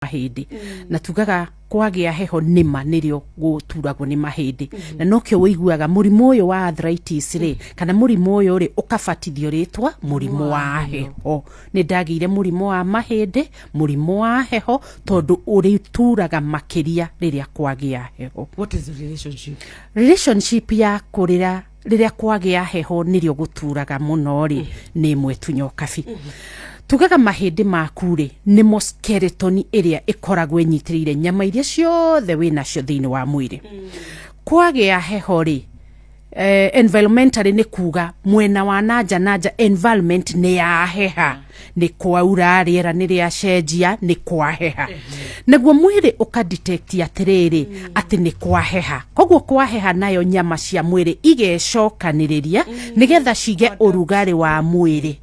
mahindi na tugaga kwagia heho nima nirio guturagwo ni mahindi na nokyo wiguaga murimu uyu wa arthritis ri kana murimu uyu ri ukabatithio ritwa murimu wa heho ni ndagire murimu wa mahindi murimu wa heho tondu uri turaga makiria riria kwagia heho. What is the relationship ya kurira riria kwagia heho nirio guturaga muno ri ni imwe tunyokabi tugaga mahindi maku ri nimo skeleton iria ikoragwo inyitirire nyama iria ciothe wina cio thiini wa mwiri kwagia heho ri environmentally ni kuga mwena wa nanja environment ni ya heha ni kwaura riera ni ria cenjia ni kwaheha naguo mwiri ukadetect atiriri ati ni kwaheha koguo kwaheha nayo nyama cia mwiri igecokaniriria nigetha cige urugari wa mwiri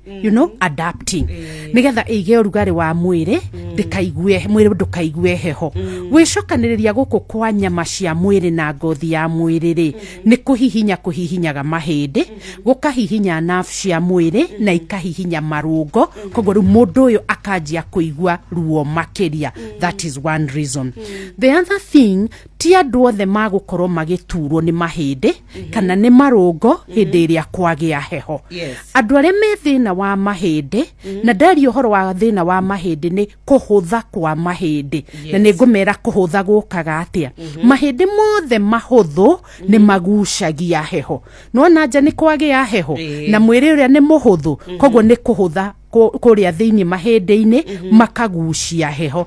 adapting nigetha ige urugari wa mwiri ndikaigue mwiri ndukaigue heho wicokaniriria guku kwa nyama cia mwiri na ngothi ya mwiri ri ni kuhihinyaga mahindi gukahihinya nerve cia mwiri na ikahihinya marungo koguo ru mundu uyu akanjia kuigua ruo makiria. That is one reason. The other thing ti andu othe magukorwo magiturwo ni mahindi kana ni marungo hindi iria kwagia heho. Andu aria me thina wa mahindi na ndari uhoro wa thina wa mahindi ni kuhutha kwa mahindi na ni ngumera kuhutha gukaga atia mahindi mothe mahuthu ni magucagia heho no nanja ni kwagia heho na mwiri uria ni muhuthu koguo ni kuhutha kuria thiini mahindi-ini makagucia heho